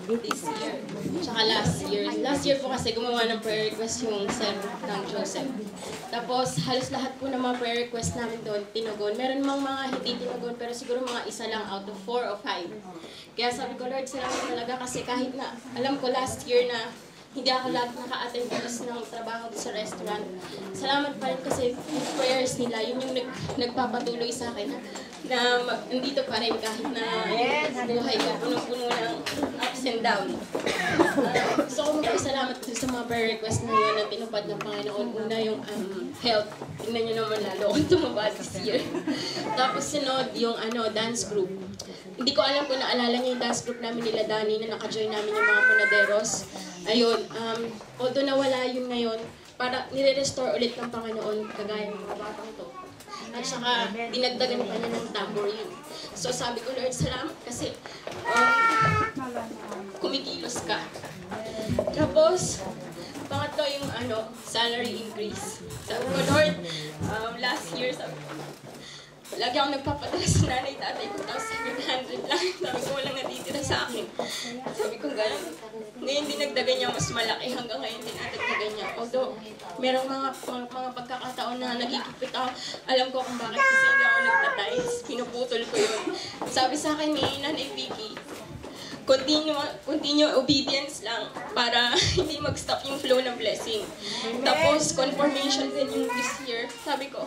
this year. Tsaka last year. Last year po kasi gumawa ng prayer request yung self ng Joseph. Tapos halos lahat po ng mga prayer request namin doon tinugon. Meron mga hindi tinugon pero siguro mga isa lang out of 4 o 5. Kaya sabi ko, Lord, salamat talaga kasi kahit na alam ko last year na hindi ako lagi naka-attend ng trabaho sa restaurant. Salamat pa rin kasi yung prayers nila, yun yung nagpapatuloy sa akin na nandito pa rin kahit na buhay ko punong-puno ng ups and down. Gusto ko magpasalamat sa mga prayer request na yun na tinupad ng Panginoon. Una yung health. Tingnan nyo naman lalo kung tumaba this year. Tapos sunod yung dance group. Hindi ko alam kung naalala niyo yung dance group namin nila Dani na naka-join namin yung mga Punaderos. Ayun, although nawala yun ngayon, para nire-restore ulit ng Panginoon kagaya ng mga batang to. At saka, dinagdagan pa niya ng tambourine. So sabi ko, Lord, salamat kasi kumikilos ka. Tapos, pangatlo yung salary increase. Sabi ko, Lord, last year, sabi ko, lagi akong nagpapadala sa nanay, tatay ko, 1,700 lang. Sabi ko, walang natitira sa akin. Sabi ko, gano'n. Ngayon, dinagdagan niya mas malaki. Hanggang ngayon, dinagdagan niya. Although, merong mga pagkakataon na nagigipit ako. Alam ko kung bakit kasi hindi ako nagtatiles. Pinuputol ko yun. Sabi sa akin ni Nanay Vicky, continue obedience lang para hindi mag-stop yung flow ng blessing. Tapos, confirmation din yung this year. Sabi ko,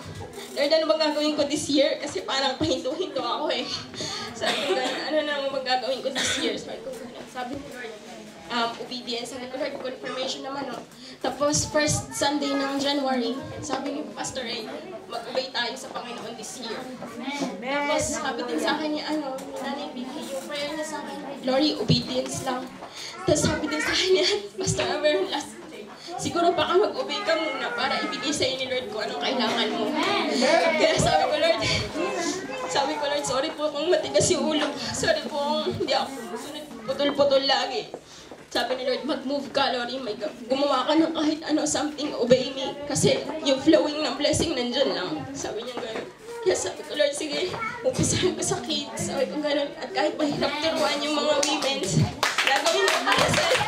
Lord, ano bang gagawin ko this year? Kasi parang pahinto-hinto ako eh. Sabi ko, ano na bang gagawin ko this year? Sabi ko, Lord, obedience. Sabi ko, Lord, confirmation naman. Tapos, first Sunday ng January, sabi ni Pastor Ray, mag-obey tayo sa Panginoon this year. Tapos, sabi din sa akin niya, Nanay Vicky, yung prayer niya sa akin, Glory, obedience lang. Tapos sabi din sa akin niya, Pastor Aver, last day, siguro baka mag-obey ka muna para ibigay sa ni Lord kung anong kailangan mo. Kaya sabi ko, Lord, sorry po kung matigas yung ulo. Sorry po kung hindi ako putol-putol lagi. Sabi ni Lord, mag-move ka, Lord, gumawa ka ng kahit something, obey me. Kasi yung flowing ng blessing nandyan lang. Sabi niya gano'n. Kaya sabi ko, Lord, sige, umpisahan ko sa kids. Sabi ko gano'n. At kahit mahirap turuan yung mga women, gagawin ko para sa'yo.